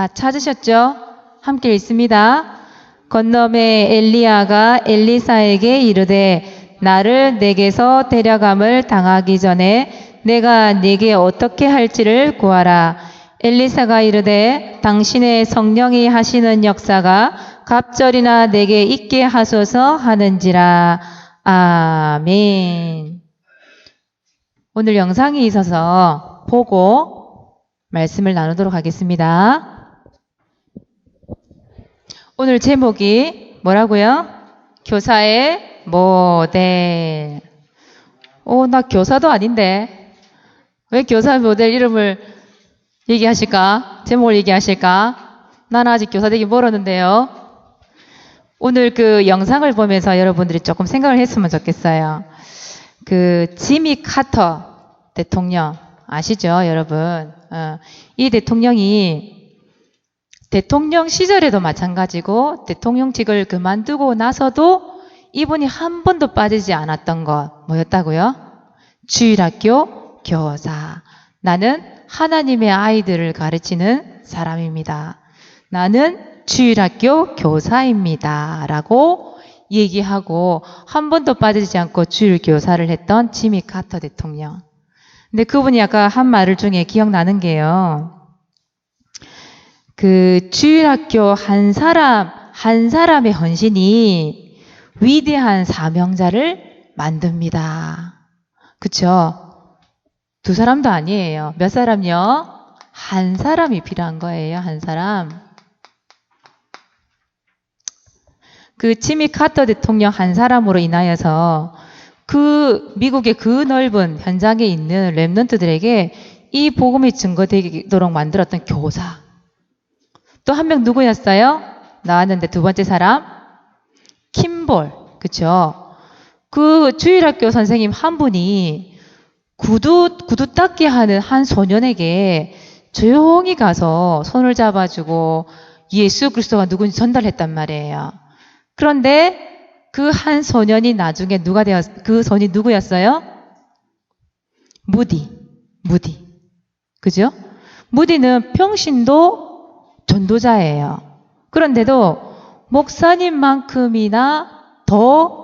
다 찾으셨죠? 함께 읽습니다. 건너매 엘리야가 엘리사에게 이르되 나를 내게서 데려감을 당하기 전에 내가 네게 어떻게 할지를 구하라. 엘리사가 이르되 당신의 성령이 하시는 역사가 갑절이나 내게 있게 하소서 하는지라. 아멘. 오늘 영상이 있어서 보고 말씀을 나누도록 하겠습니다. 오늘 제목이 뭐라고요? 교사의 모델. 나 교사도 아닌데 왜 교사 모델 이름을 얘기하실까? 제목을 얘기하실까? 나는 아직 교사 되기 멀었는데요. 오늘 그 영상을 보면서 여러분들이 조금 생각을 했으면 좋겠어요. 그 지미 카터 대통령 아시죠, 여러분? 이 대통령이 대통령 시절에도 마찬가지고 대통령직을 그만두고 나서도 이분이 한 번도 빠지지 않았던 것 뭐였다고요? 주일학교 교사. 나는 하나님의 아이들을 가르치는 사람입니다. 나는 주일학교 교사입니다. 라고 얘기하고 한 번도 빠지지 않고 주일 교사를 했던 지미 카터 대통령. 근데 그분이 아까 한 말 중에 기억나는 게요. 그 주일학교 한 사람의 헌신이 위대한 사명자를 만듭니다. 그쵸? 두 사람도 아니에요. 몇 사람요? 한 사람이 필요한 거예요. 한 사람. 그 지미 카터 대통령 한 사람으로 인하여서 그 미국의 그 넓은 현장에 있는 렘넌트들에게 이 복음이 증거되도록 만들었던 교사. 또 한 명 누구였어요? 나왔는데 두 번째 사람 킴볼. 그쵸? 그 주일학교 선생님 한 분이 구두 닦기 하는 한 소년에게 조용히 가서 손을 잡아주고 예수 그리스도가 누군지 전달했단 말이에요. 그런데 그 한 소년이 나중에 그 손이 누구였어요? 무디. 그죠? 무디는 평신도 전도자예요. 그런데도 목사님만큼이나 더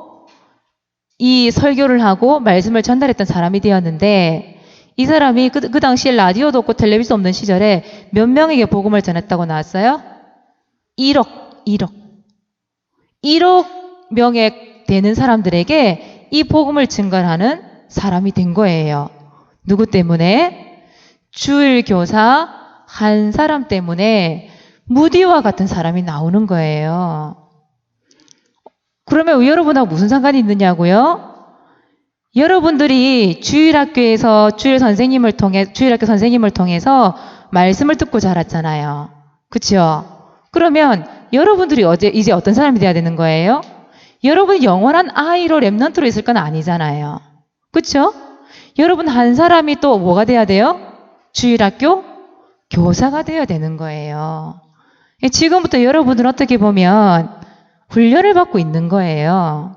이 설교를 하고 말씀을 전달했던 사람이 되었는데 이 사람이 그 당시에 라디오도 없고 텔레비전 없는 시절에 몇 명에게 복음을 전했다고 나왔어요? 1억 명에 되는 사람들에게 이 복음을 증거하는 사람이 된 거예요. 누구 때문에? 주일 교사 한 사람 때문에 무디와 같은 사람이 나오는 거예요. 그러면 여러분하고 무슨 상관이 있느냐고요? 여러분들이 주일학교에서 주일학교 선생님을 통해서 말씀을 듣고 자랐잖아요. 그렇죠? 그러면 여러분들이 이제 어떤 사람이 돼야 되는 거예요? 여러분이 영원한 아이로 렘넌트로 있을 건 아니잖아요. 그렇죠? 여러분 한 사람이 또 뭐가 돼야 돼요? 주일학교 교사가 돼야 되는 거예요. 지금부터 여러분은 어떻게 보면 훈련을 받고 있는 거예요.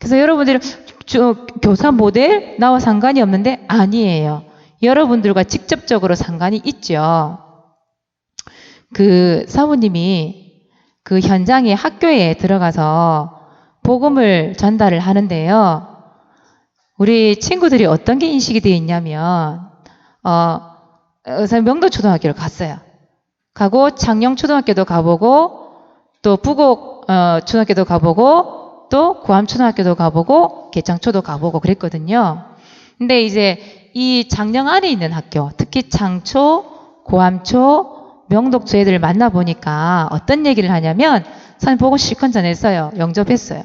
그래서 여러분들이 교사 모델 나와 상관이 없는데 아니에요. 여러분들과 직접적으로 상관이 있죠. 그 사모님이 그 현장에 학교에 들어가서 복음을 전달을 하는데요. 우리 친구들이 어떤 게 인식이 되어 있냐면 명도초등학교를 갔어요. 가고 창녕초등학교도 가보고 또 부곡 초등학교도 가보고 또 구암초등학교도 가보고 계창초도 가보고 그랬거든요. 근데 이제 이 창녕 안에 있는 학교, 특히 창초, 고암초, 명독초 애들을 만나보니까 어떤 얘기를 하냐면 선생님 보고 실컷 전했어요. 영접했어요.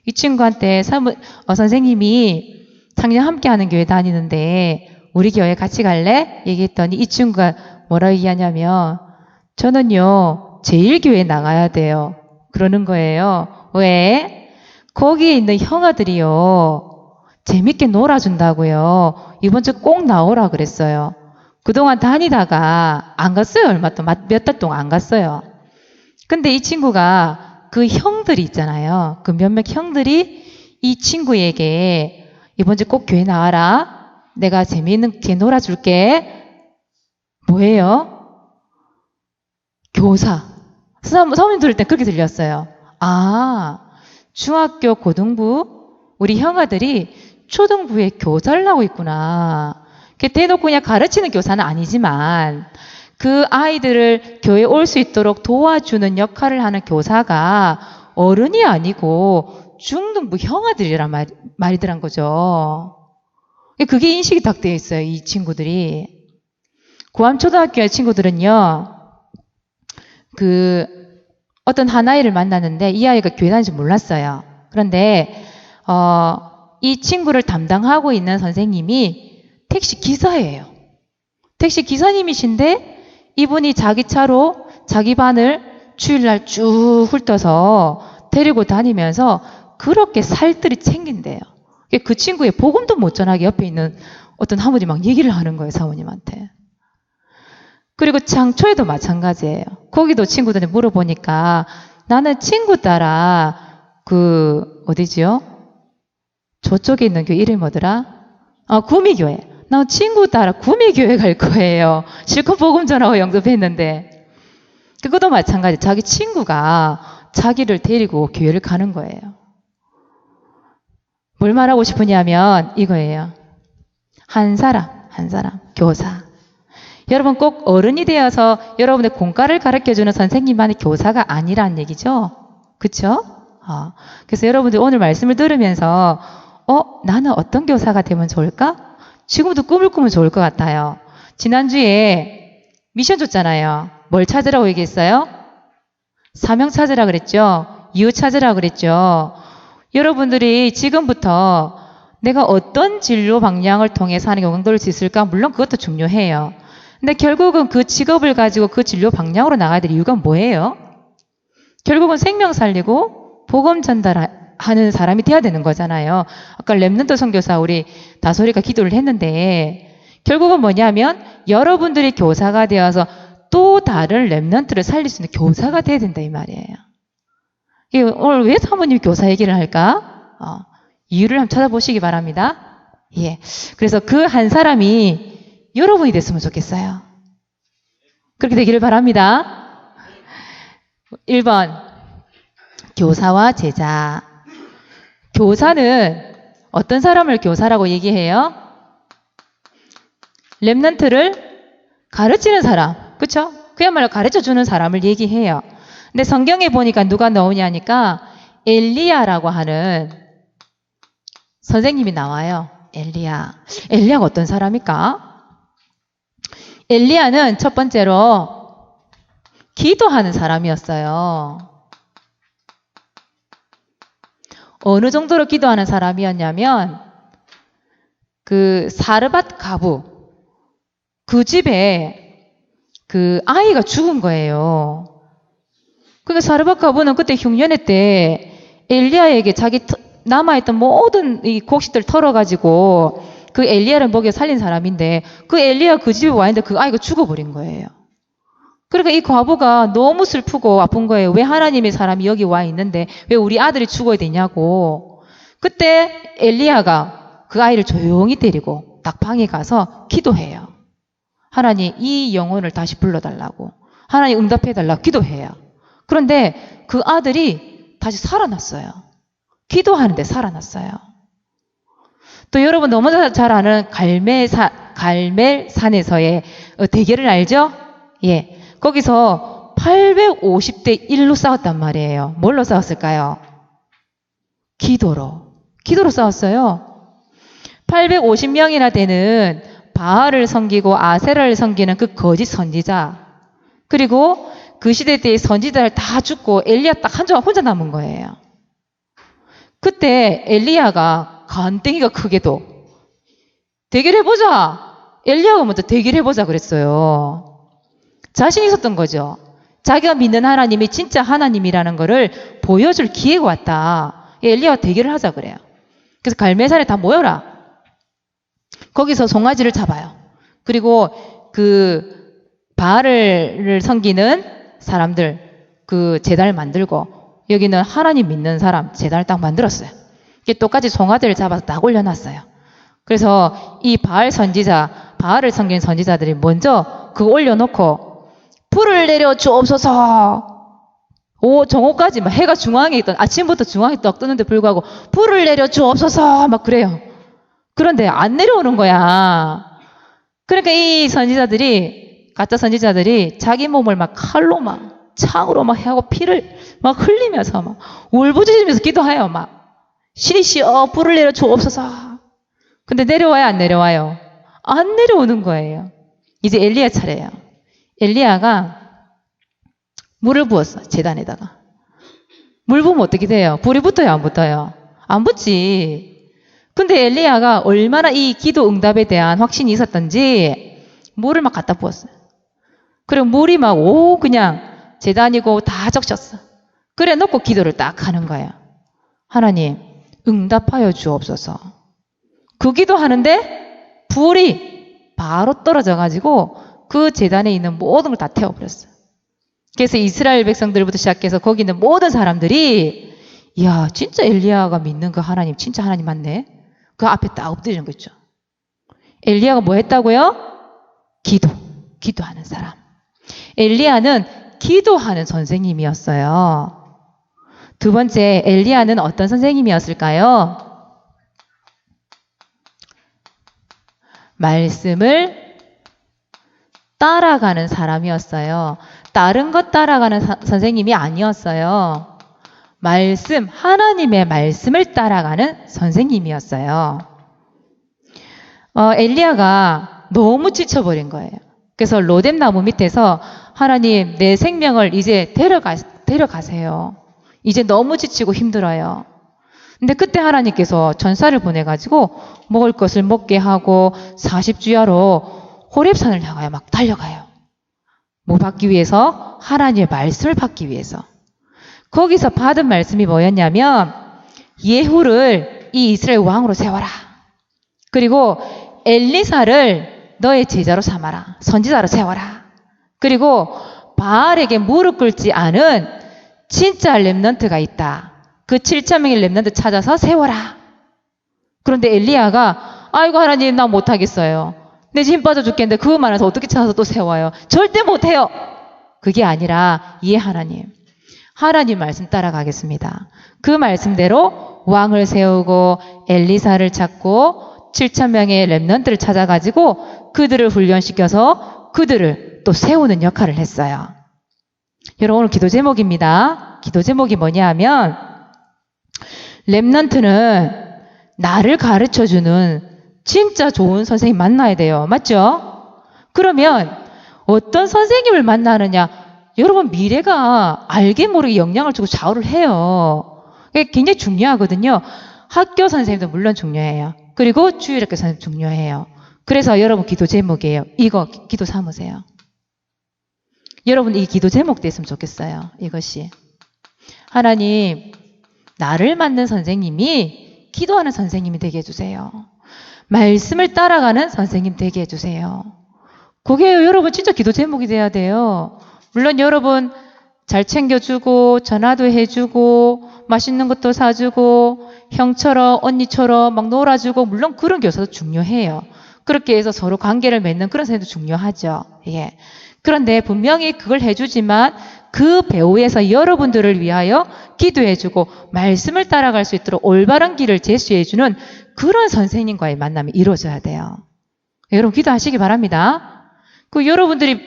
이 친구한테 선생님이 창녕 함께하는 교회 다니는데 우리 교회 같이 갈래? 얘기했더니 이 친구가 뭐라 얘기하냐면 저는요 제1교회 나가야 돼요. 그러는 거예요. 왜? 거기에 있는 형아들이요 재밌게 놀아준다고요. 이번 주 꼭 나오라 그랬어요. 그동안 다니다가 안 갔어요. 몇 달 동안 안 갔어요. 근데 이 친구가 그 형들이 있잖아요. 그 몇몇 형들이 이 친구에게 이번 주 꼭 교회 나와라. 내가 재미있는 게 놀아줄게. 뭐예요? 교사. 사모님 들을 때 그렇게 들렸어요. 아, 중학교, 고등부, 우리 형아들이 초등부에 교사를 하고 있구나. 대놓고 그냥 가르치는 교사는 아니지만 그 아이들을 교회에 올 수 있도록 도와주는 역할을 하는 교사가 어른이 아니고 중등부 형아들이란 말이더란 거죠. 그게 인식이 딱 되어 있어요, 이 친구들이. 구암초등학교의 친구들은요, 어떤 한 아이를 만났는데 이 아이가 교회 다니는지 몰랐어요. 그런데, 이 친구를 담당하고 있는 선생님이 택시 기사예요. 택시 기사님이신데 이분이 자기 차로 자기 반을 주일날 쭉 훑어서 데리고 다니면서 그렇게 살뜰히 챙긴대요. 그 친구의 복음도 못 전하게 옆에 있는 어떤 사모님 막 얘기를 하는 거예요, 사모님한테. 그리고 장초에도 마찬가지예요. 거기도 친구들한테 물어보니까 나는 친구 따라 어디지요? 저쪽에 있는 교회 이름이 뭐더라? 구미교회. 나 친구 따라 구미교회 갈 거예요. 실컷 복음 전하고 영접했는데. 그것도 마찬가지. 자기 친구가 자기를 데리고 교회를 가는 거예요. 뭘 말하고 싶으냐면 이거예요. 한 사람, 교사. 여러분 꼭 어른이 되어서 여러분의 공과를 가르쳐주는 선생님만이 교사가 아니라는 얘기죠. 그쵸? 그래서 여러분들 오늘 말씀을 들으면서 나는 어떤 교사가 되면 좋을까? 지금부터 꿈을 꾸면 좋을 것 같아요. 지난주에 미션 줬잖아요. 뭘 찾으라고 얘기했어요? 사명 찾으라 그랬죠. 이유 찾으라 그랬죠. 여러분들이 지금부터 내가 어떤 진로 방향을 통해서 하는 영광도를 짓을까? 물론 그것도 중요해요. 근데 결국은 그 직업을 가지고 그 진로 방향으로 나가야 될 이유가 뭐예요? 결국은 생명 살리고 복음 전달하는 사람이 돼야 되는 거잖아요. 아까 렘넌트 선교사 우리 다솔이가 기도를 했는데 결국은 뭐냐면 여러분들이 교사가 되어서 또 다른 렘넌트를 살릴 수 있는 교사가 돼야 된다 이 말이에요. 오늘 왜 사모님이 교사 얘기를 할까? 이유를 한번 찾아보시기 바랍니다. 예. 그래서 그 한 사람이 여러분이 됐으면 좋겠어요. 그렇게 되기를 바랍니다. 1번. 교사와 제자. 교사는 어떤 사람을 교사라고 얘기해요? 렘넌트를 가르치는 사람. 그쵸? 그야말로 가르쳐주는 사람을 얘기해요. 근데 성경에 보니까 누가 나오냐니까 엘리야라고 하는 선생님이 나와요. 엘리야가 어떤 사람일까? 엘리야는 첫 번째로 기도하는 사람이었어요. 어느 정도로 기도하는 사람이었냐면 사르밧 가부 그 집에 아이가 죽은 거예요. 근데 사르밧 가부는 그때 흉년회 때 엘리야에게 자기 남아있던 모든 이 곡식들 털어가지고 그 엘리야를 먹여 살린 사람인데 그 엘리야 그 집에 와 있는데 그 아이가 죽어버린 거예요. 그러니까 이 과부가 너무 슬프고 아픈 거예요. 왜 하나님의 사람이 여기 와 있는데 왜 우리 아들이 죽어야 되냐고. 그때 엘리야가 그 아이를 조용히 데리고 딱 방에 가서 기도해요. 하나님 이 영혼을 다시 불러달라고. 하나님 응답해달라고 기도해요. 그런데 그 아들이 다시 살아났어요. 기도하는데 살아났어요. 또 여러분 너무 잘 아는 갈멜산에서의 대결을 알죠? 예. 거기서 850대 1로 싸웠단 말이에요. 뭘로 싸웠을까요? 기도로 싸웠어요. 850명이나 되는 바알을 섬기고 아세라를 섬기는 그 거짓 선지자. 그리고 그 시대 때의 선지자를 다 죽고 엘리야 딱 한 조각 혼자 남은 거예요. 그때 엘리야가 간땡이가 크게도 대결해보자. 엘리야가 먼저 대결해보자 그랬어요. 자신 있었던 거죠. 자기가 믿는 하나님이 진짜 하나님이라는 거를 보여줄 기회가 왔다. 엘리야가 대결을 하자 그래요. 그래서 갈멜산에 다 모여라. 거기서 송아지를 잡아요. 그리고 그 바알을 섬기는 사람들 그 제단을 만들고 여기는 하나님 믿는 사람 제단을 딱 만들었어요. 이게 똑같이 송아지를 잡아서 딱 올려놨어요. 그래서 이 바알 선지자, 바알을 섬기는 선지자들이 먼저 그거 올려놓고 불을 내려 주옵소서. 정오까지 막 해가 중앙에 있던, 아침부터 중앙에 떡 뜨는데 불구하고 불을 내려 주옵소서 막 그래요. 그런데 안 내려오는 거야. 그러니까 이 선지자들이, 가짜 선지자들이 자기 몸을 막 칼로 막 창으로 막 하고 피를 막 흘리면서 막 울부짖으면서 기도해요. 막 시리시어 불을 내려 주옵소서. 근데 내려와요, 안 내려와요? 안 내려오는 거예요. 이제 엘리야 차례예요. 엘리야가 물을 부었어, 제단에다가. 물 부으면 어떻게 돼요? 불이 붙어요, 안 붙어요? 안 붙지. 근데 엘리야가 얼마나 이 기도 응답에 대한 확신이 있었던지 물을 막 갖다 부었어요. 그리고 물이 막 그냥 제단이고 다 적셨어. 그래 놓고 기도를 딱 하는 거예요. 하나님, 응답하여 주옵소서. 그 기도하는데 불이 바로 떨어져가지고 그 제단에 있는 모든 걸 다 태워버렸어요. 그래서 이스라엘 백성들부터 시작해서 거기 있는 모든 사람들이 이야, 진짜 엘리야가 믿는 그 하나님, 진짜 하나님 맞네. 그 앞에 딱 엎드리는 거 있죠. 엘리야가 뭐 했다고요? 기도하는 사람. 엘리야는 기도하는 선생님이었어요. 두 번째, 엘리야는 어떤 선생님이었을까요? 말씀을 따라가는 사람이었어요. 다른 것 따라가는 선생님이 아니었어요. 하나님의 말씀을 따라가는 선생님이었어요. 엘리야가 너무 지쳐버린 거예요. 그래서 로뎀 나무 밑에서 하나님, 내 생명을 이제 데려가세요. 이제 너무 지치고 힘들어요. 근데 그때 하나님께서 전사를 보내가지고 먹을 것을 먹게 하고 40주야로 호렙산을 향하여 막 달려가요. 뭐 받기 위해서? 하나님의 말씀을 받기 위해서. 거기서 받은 말씀이 뭐였냐면 예후를 이 이스라엘 왕으로 세워라. 그리고 엘리사를 너의 제자로 삼아라. 선지자로 세워라. 그리고 바알에게 무릎 꿇지 않은 진짜 렘넌트가 있다. 그 7,000명의 렘넌트 찾아서 세워라. 그런데 엘리야가 아이고 하나님 나 못하겠어요. 내 힘 빠져 죽겠는데 그거 많아서 어떻게 찾아서 또 세워요? 절대 못해요. 그게 아니라 하나님 말씀 따라가겠습니다. 그 말씀대로 왕을 세우고 엘리사를 찾고 7,000명의 렘넌트를 찾아가지고 그들을 훈련시켜서 그들을 또 세우는 역할을 했어요. 여러분 오늘 기도 제목입니다. 기도 제목이 뭐냐 하면 렘넌트는 나를 가르쳐주는 진짜 좋은 선생님 만나야 돼요. 맞죠? 그러면 어떤 선생님을 만나느냐? 여러분 미래가 알게 모르게 영향을 주고 좌우를 해요. 그게 굉장히 중요하거든요. 학교 선생님도 물론 중요해요. 그리고 주일학교 선생님 중요해요. 그래서 여러분 기도 제목이에요. 이거 기도 삼으세요. 여러분 이 기도 제목 됐으면 좋겠어요. 이것이. 하나님, 나를 만든 선생님이 기도하는 선생님이 되게 해주세요. 말씀을 따라가는 선생님 되게 해주세요. 그게 여러분 진짜 기도 제목이 돼야 돼요. 물론 여러분 잘 챙겨주고 전화도 해주고 맛있는 것도 사주고 형처럼 언니처럼 막 놀아주고 물론 그런 교사도 중요해요. 그렇게 해서 서로 관계를 맺는 그런 선생님도 중요하죠. 예. 그런데 분명히 그걸 해주지만 그 배후에서 여러분들을 위하여 기도해주고 말씀을 따라갈 수 있도록 올바른 길을 제시해주는 그런 선생님과의 만남이 이루어져야 돼요. 여러분 기도하시기 바랍니다. 그 여러분들이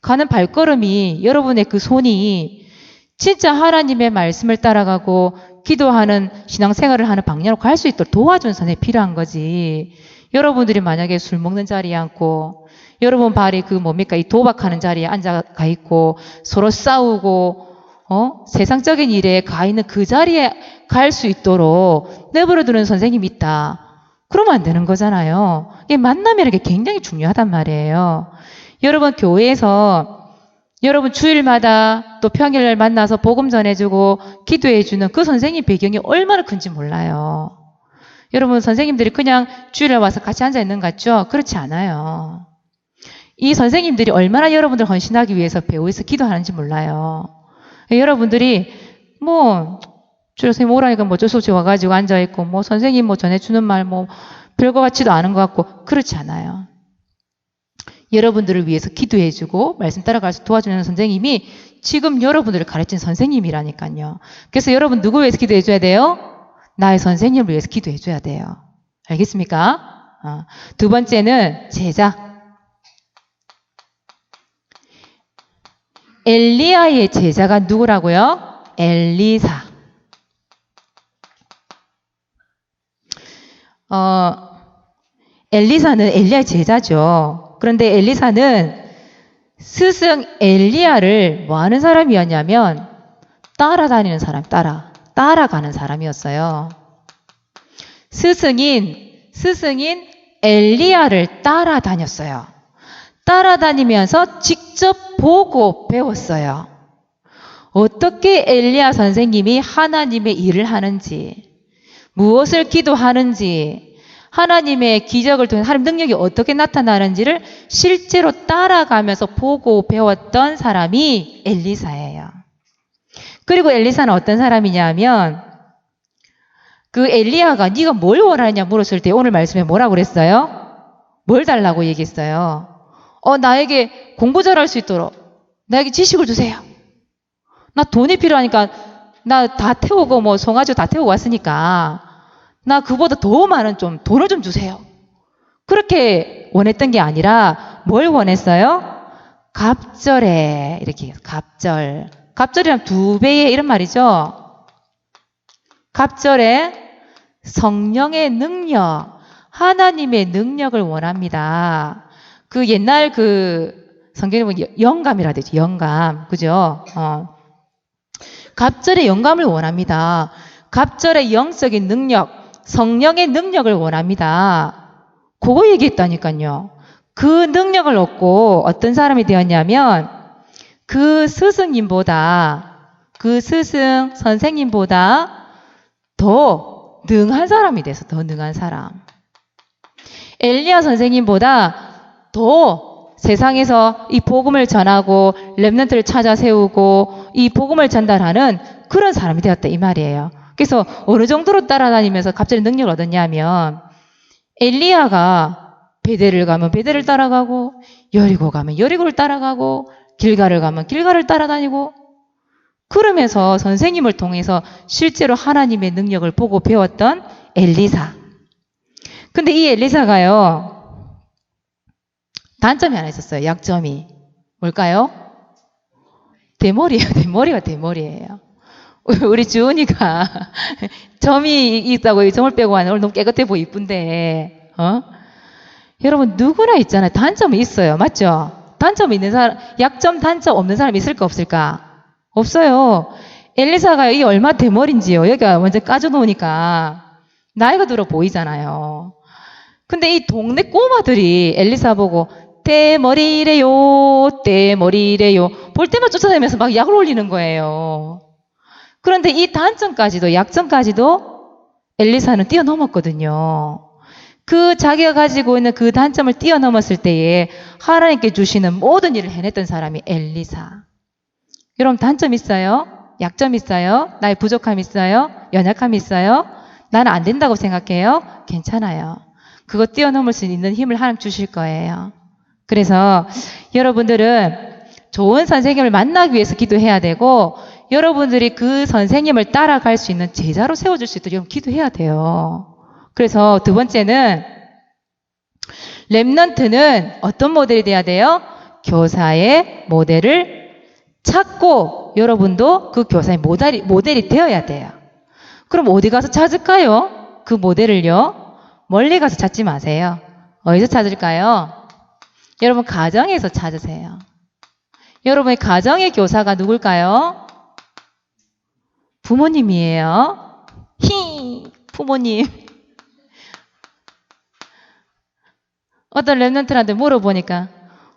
가는 발걸음이 여러분의 그 손이 진짜 하나님의 말씀을 따라가고 기도하는 신앙생활을 하는 방향으로 갈 수 있도록 도와주는 선생님이 필요한 거지. 여러분들이 만약에 술 먹는 자리에 앉고 여러분 발이 이 도박하는 자리에 앉아가 있고 서로 싸우고 세상적인 일에 가 있는 그 자리에 갈 수 있도록 내버려두는 선생님이 있다. 그러면 안 되는 거잖아요. 이게 만남이라는 게 굉장히 중요하단 말이에요. 여러분 교회에서 여러분 주일마다 또 평일날 만나서 복음 전해주고 기도해주는 그 선생님 배경이 얼마나 큰지 몰라요. 여러분 선생님들이 그냥 주일에 와서 같이 앉아있는 것 같죠? 그렇지 않아요. 이 선생님들이 얼마나 여러분들 헌신하기 위해서 배우에서 기도하는지 몰라요. 여러분들이 주일 선생님 오라니까 어쩔 수 없이 와가지고 앉아있고 선생님 전해주는 말 별거 같지도 않은 것 같고 그렇지 않아요. 여러분들을 위해서 기도해주고 말씀 따라가서 도와주는 선생님이 지금 여러분들을 가르친 선생님이라니까요. 그래서 여러분 누구 위해서 기도해줘야 돼요? 나의 선생님을 위해서 기도해줘야 돼요. 알겠습니까? 두 번째는 제자. 엘리야의 제자가 누구라고요? 엘리사. 엘리사는 엘리야의 제자죠. 그런데 엘리사는 스승 엘리야를 뭐 하는 사람이었냐면 따라다니는 사람, 따라가는 사람이었어요. 스승인 엘리야를 따라다녔어요. 따라다니면서 직접 보고 배웠어요. 어떻게 엘리야 선생님이 하나님의 일을 하는지, 무엇을 기도하는지, 하나님의 기적을 통해 하나님 능력이 어떻게 나타나는지를 실제로 따라가면서 보고 배웠던 사람이 엘리사예요. 그리고 엘리사는 어떤 사람이냐면 그 엘리야가 네가 뭘 원하느냐 물었을 때 오늘 말씀에 뭐라고 그랬어요? 뭘 달라고 얘기했어요? 나에게 공부 잘할 수 있도록 나에게 지식을 주세요. 나 돈이 필요하니까 나 다 태우고 뭐 송아지 다 태우고 왔으니까 나 그보다 더 많은 좀 돈을 좀 주세요. 그렇게 원했던 게 아니라 뭘 원했어요? 갑절에 이렇게 갑절이란 2배의 이런 말이죠. 갑절에 성령의 능력, 하나님의 능력을 원합니다. 그 옛날 성경에 보면 영감이라 되죠. 영감. 그죠? 갑절의 영감을 원합니다. 갑절의 영적인 능력, 성령의 능력을 원합니다. 그거 얘기했다니까요. 그 능력을 얻고 어떤 사람이 되었냐면 그 선생님보다 더 능한 사람이 돼서 더 능한 사람. 엘리야 선생님보다 더 세상에서 이 복음을 전하고 렘넌트를 찾아 세우고 이 복음을 전달하는 그런 사람이 되었다 이 말이에요. 그래서 어느 정도로 따라다니면서 갑자기 능력을 얻었냐면 엘리야가 베델을 가면 베델을 따라가고 여리고 가면 여리고를 따라가고 길가를 가면 길가를 따라다니고 그러면서 선생님을 통해서 실제로 하나님의 능력을 보고 배웠던 엘리사. 근데 이 엘리사가요 단점이 하나 있었어요. 약점이 뭘까요? 대머리예요. 대머리예요. 우리 주은이가 점이 있다고 점을 빼고 하는 오늘 너무 깨끗해 보이 이쁜데 여러분 누구나 있잖아요. 단점이 있어요. 맞죠? 단점이 있는 사람, 약점, 단점 없는 사람이 있을까 없을까? 없어요. 엘리사가 이 얼마 대머리인지요. 여기가 먼저 까져놓으니까 나이가 들어 보이잖아요. 근데 이 동네 꼬마들이 엘리사 보고 대머리래요. 볼 때만 쫓아다니면서 막 약을 올리는 거예요. 그런데 이 단점까지도 약점까지도 엘리사는 뛰어넘었거든요. 그 자기가 가지고 있는 그 단점을 뛰어넘었을 때에 하나님께 주시는 모든 일을 해냈던 사람이 엘리사. 여러분 단점 있어요? 약점 있어요? 나의 부족함 있어요? 연약함 있어요? 나는 안 된다고 생각해요? 괜찮아요. 그거 뛰어넘을 수 있는 힘을 하나님 주실 거예요. 그래서 여러분들은 좋은 선생님을 만나기 위해서 기도해야 되고 여러분들이 그 선생님을 따라갈 수 있는 제자로 세워줄 수 있도록 기도해야 돼요. 그래서 두 번째는 렘넌트는 어떤 모델이 돼야 돼요? 교사의 모델을 찾고 여러분도 그 교사의 모델이 되어야 돼요. 그럼 어디 가서 찾을까요? 그 모델을요? 멀리 가서 찾지 마세요. 어디서 찾을까요? 여러분 가정에서 찾으세요. 여러분의 가정의 교사가 누굴까요? 부모님이에요. 부모님. 어떤 렘넌트한테 물어보니까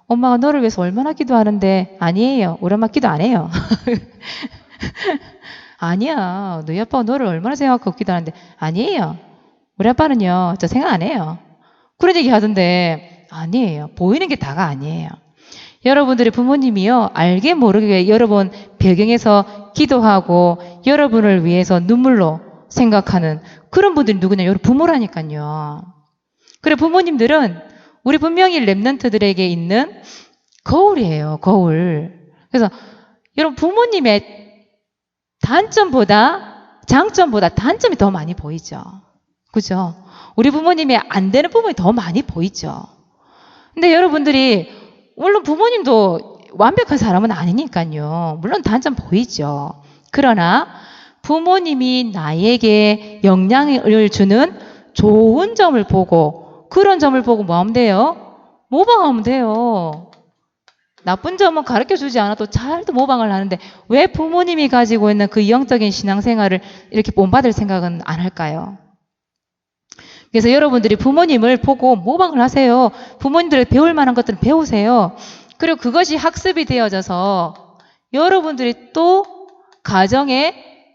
엄마가 너를 위해서 얼마나 기도하는데 아니에요. 우리 엄마 기도 안 해요. 아니야. 너희 아빠가 너를 얼마나 생각하고 기도하는데 아니에요. 우리 아빠는요. 저 생각 안 해요. 그런 얘기 하던데 아니에요. 보이는 게 다가 아니에요. 여러분들의 부모님이요. 알게 모르게 여러분 배경에서 기도하고 여러분을 위해서 눈물로 생각하는 그런 분들이 누구냐? 여러분 부모라니까요. 그래 부모님들은 우리 분명히 랩런트들에게 있는 거울이에요. 거울. 그래서 여러분 부모님의 단점보다 장점보다 단점이 더 많이 보이죠. 그죠? 우리 부모님이 안 되는 부분이 더 많이 보이죠. 근데 여러분들이 물론 부모님도 완벽한 사람은 아니니까요. 물론 단점 보이죠. 그러나 부모님이 나에게 영향을 주는 좋은 점을 보고 그런 점을 보고 뭐 하면 돼요? 모방하면 돼요. 나쁜 점은 가르쳐주지 않아도 잘도 모방을 하는데 왜 부모님이 가지고 있는 그 영적인 신앙생활을 이렇게 본받을 생각은 안 할까요? 그래서 여러분들이 부모님을 보고 모방을 하세요. 부모님들에게 배울 만한 것들은 배우세요. 그리고 그것이 학습이 되어져서 여러분들이 또 가정의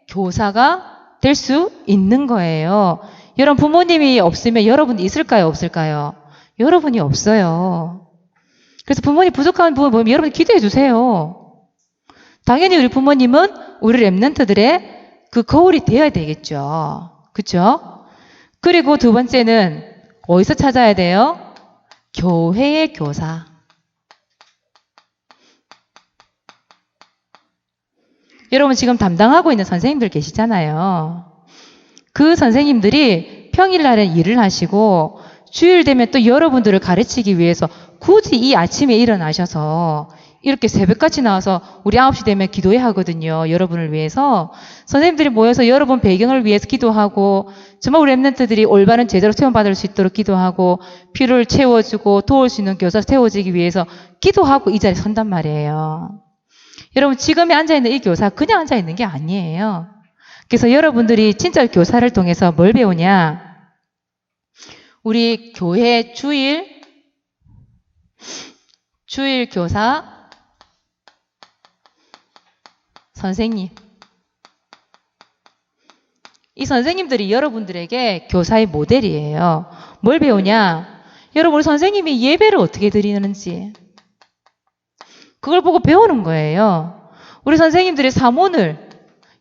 교사가 될 수 있는 거예요. 여러분 부모님이 없으면 여러분이 있을까요? 없을까요? 여러분이 없어요. 그래서 부모님 부족한 부분 보면 여러분이 기도해 주세요. 당연히 우리 부모님은 우리 랩런트들의 그 거울이 되어야 되겠죠. 그렇죠? 그리고 두 번째는 어디서 찾아야 돼요? 교회의 교사. 여러분 지금 담당하고 있는 선생님들 계시잖아요. 그 선생님들이 평일날에 일을 하시고 주일 되면 또 여러분들을 가르치기 위해서 굳이 이 아침에 일어나셔서 이렇게 새벽같이 나와서 우리 9시 되면 기도해야 하거든요. 여러분을 위해서. 선생님들이 모여서 여러분 배경을 위해서 기도하고 정말 우리 랩런트들이 올바른 제대로 체험받을 수 있도록 기도하고 필요를 채워주고 도울 수 있는 교사 세워지기 위해서 기도하고 이 자리에 선단 말이에요. 여러분 지금에 앉아있는 이 교사 그냥 앉아있는 게 아니에요. 그래서 여러분들이 진짜 교사를 통해서 뭘 배우냐? 우리 교회 주일 교사 선생님. 이 선생님들이 여러분들에게 교사의 모델이에요. 뭘 배우냐? 여러분 우리 선생님이 예배를 어떻게 드리는지 그걸 보고 배우는 거예요. 우리 선생님들이 사모늘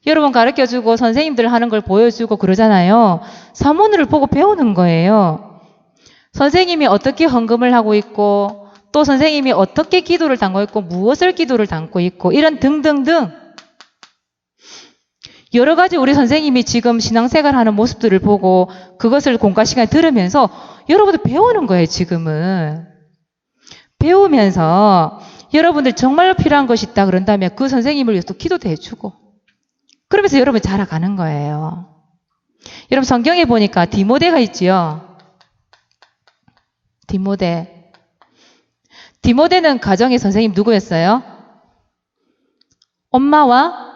여러분 가르쳐주고 선생님들 하는 걸 보여주고 그러잖아요. 사모늘을 보고 배우는 거예요. 선생님이 어떻게 헌금을 하고 있고 또 선생님이 어떻게 기도를 담고 있고 무엇을 기도를 담고 있고 이런 등등등 여러 가지 우리 선생님이 지금 신앙생활 하는 모습들을 보고 그것을 공과 시간에 들으면서 여러분들 배우는 거예요. 지금은. 배우면서 여러분들 정말로 필요한 것이 있다 그런다면 그 선생님을 위해서 또 기도도 해주고 그러면서 여러분이 자라가는 거예요. 여러분 성경에 보니까 디모데가 있지요. 디모데는 가정의 선생님 누구였어요? 엄마와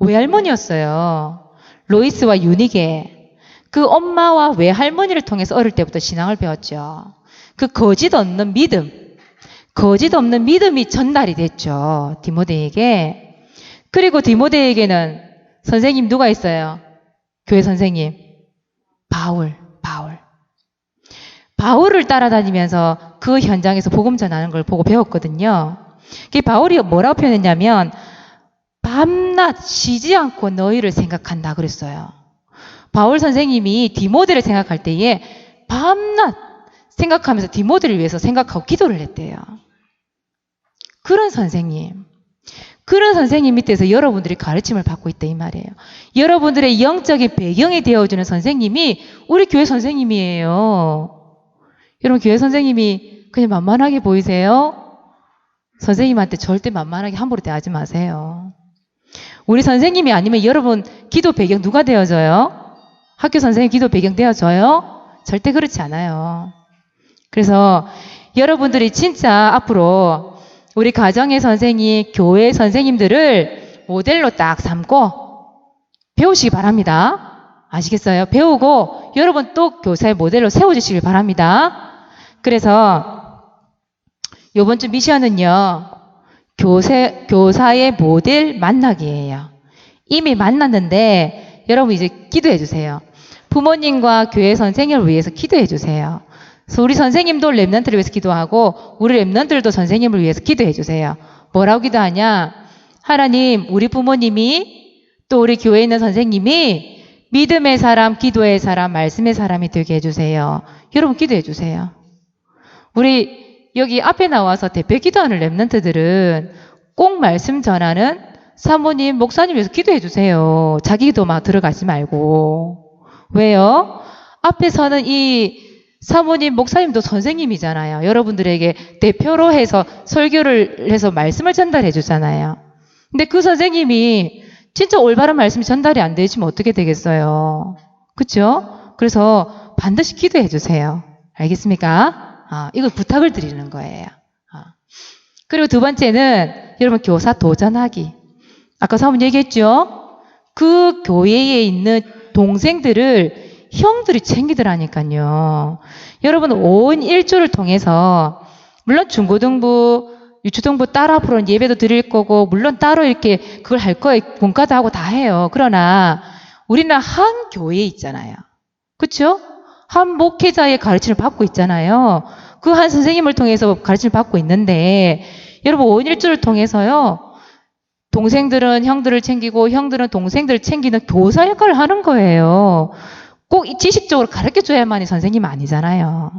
외할머니였어요. 로이스와 유니게. 그 엄마와 외할머니를 통해서 어릴 때부터 신앙을 배웠죠. 그 거짓 없는 믿음이 전달이 됐죠. 디모데에게. 그리고 디모데에게는 선생님 누가 있어요? 교회 선생님. 바울을 따라다니면서 그 현장에서 복음 전하는 걸 보고 배웠거든요. 바울이 뭐라고 표현했냐면 밤낮 쉬지 않고 너희를 생각한다 그랬어요. 바울 선생님이 디모데를 생각할 때에 밤낮 생각하면서 디모데를 위해서 생각하고 기도를 했대요. 그런 선생님 밑에서 여러분들이 가르침을 받고 있다 이 말이에요. 여러분들의 영적인 배경이 되어주는 선생님이 우리 교회 선생님이에요. 여러분 교회 선생님이 그냥 만만하게 보이세요? 선생님한테 절대 만만하게 함부로 대하지 마세요. 우리 선생님이 아니면 여러분 기도 배경 누가 되어줘요? 학교 선생님 기도 배경 되어줘요? 절대 그렇지 않아요. 그래서 여러분들이 진짜 앞으로 우리 가정의 선생님, 교회 선생님들을 모델로 딱 삼고 배우시기 바랍니다. 아시겠어요? 배우고 여러분 또 교사의 모델로 세워주시길 바랍니다. 그래서 이번 주 미션은요. 교사의 모델 만나기예요. 이미 만났는데 여러분 이제 기도해 주세요. 부모님과 교회 선생님을 위해서 기도해 주세요. 그래서 우리 선생님도 랩런트를 위해서 기도하고 우리 랩런트들도 선생님을 위해서 기도해 주세요. 뭐라고 기도하냐? 하나님, 우리 부모님이 또 우리 교회에 있는 선생님이 믿음의 사람, 기도의 사람, 말씀의 사람이 되게 해주세요. 여러분 기도해 주세요. 우리 여기 앞에 나와서 대표 기도하는 랩런트들은 꼭 말씀 전하는 사모님, 목사님 위해서 기도해 주세요. 자기 기도만 들어가지 말고. 왜요? 앞에서는 이 사모님, 목사님도 선생님이잖아요. 여러분들에게 대표로 해서 설교를 해서 말씀을 전달해 주잖아요. 근데 그 선생님이 진짜 올바른 말씀이 전달이 안 되시면 어떻게 되겠어요? 그렇죠? 그래서 반드시 기도해 주세요. 알겠습니까? 이거 부탁을 드리는 거예요. 그리고 두 번째는 여러분 교사 도전하기. 아까 사모님 얘기했죠? 그 교회에 있는 동생들을 형들이 챙기더라니까요. 여러분 5인 1조를 통해서 물론 중고등부, 유초등부 따로 앞으로는 예배도 드릴 거고 물론 따로 이렇게 그걸 할 거예요. 분과도 하고 다 해요. 그러나 우리는 한 교회에 있잖아요. 그렇죠? 한 목회자의 가르침을 받고 있잖아요. 그 한 선생님을 통해서 가르침을 받고 있는데 여러분 5인 1조를 통해서요. 동생들은 형들을 챙기고 형들은 동생들을 챙기는 교사 역할을 하는 거예요. 꼭 지식적으로 가르쳐줘야만이 선생님 아니잖아요.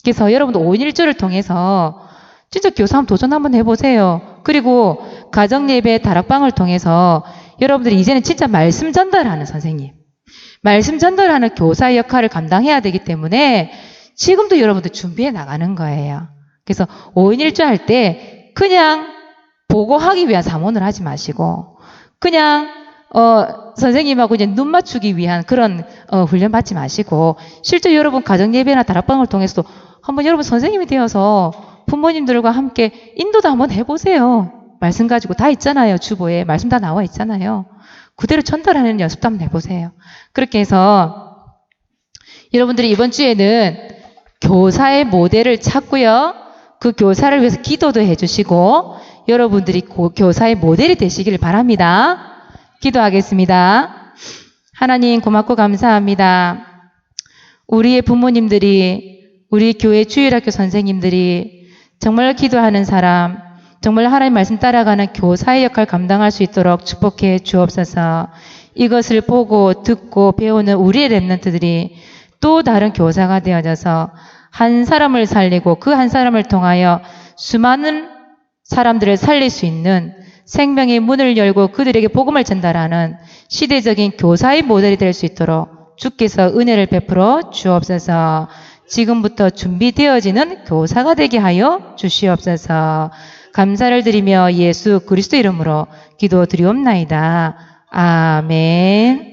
그래서 여러분도 5인 1조를 통해서 진짜 교사 한번 도전 한번 해보세요. 그리고 가정예배 다락방을 통해서 여러분들이 이제는 진짜 말씀 전달하는 선생님, 말씀 전달하는 교사의 역할을 감당해야 되기 때문에 지금도 여러분들 준비해 나가는 거예요. 그래서 5인 1조 할 때 그냥 보고하기 위한 사모를 하지 마시고 그냥 선생님하고 이제 눈 맞추기 위한 그런 훈련 받지 마시고 실제 여러분 가정예배나 다락방을 통해서도 한번 여러분 선생님이 되어서 부모님들과 함께 인도도 한번 해보세요. 말씀 가지고 다 있잖아요. 주보에 말씀 다 나와 있잖아요. 그대로 전달하는 연습도 한번 해보세요. 그렇게 해서 여러분들이 이번 주에는 교사의 모델을 찾고요. 그 교사를 위해서 기도도 해주시고 여러분들이 교사의 모델이 되시길 바랍니다. 기도하겠습니다. 하나님 고맙고 감사합니다. 우리의 부모님들이 우리 교회 주일학교 선생님들이 정말 기도하는 사람 정말 하나님 말씀 따라가는 교사의 역할 감당할 수 있도록 축복해 주옵소서. 이것을 보고 듣고 배우는 우리의 랩런트들이 또 다른 교사가 되어져서 한 사람을 살리고 그 한 사람을 통하여 수많은 사람들을 살릴 수 있는 생명의 문을 열고 그들에게 복음을 전달하는 시대적인 교사의 모델이 될 수 있도록 주께서 은혜를 베풀어 주옵소서. 지금부터 준비되어지는 교사가 되게 하여 주시옵소서. 감사를 드리며 예수 그리스도 이름으로 기도드리옵나이다. 아멘.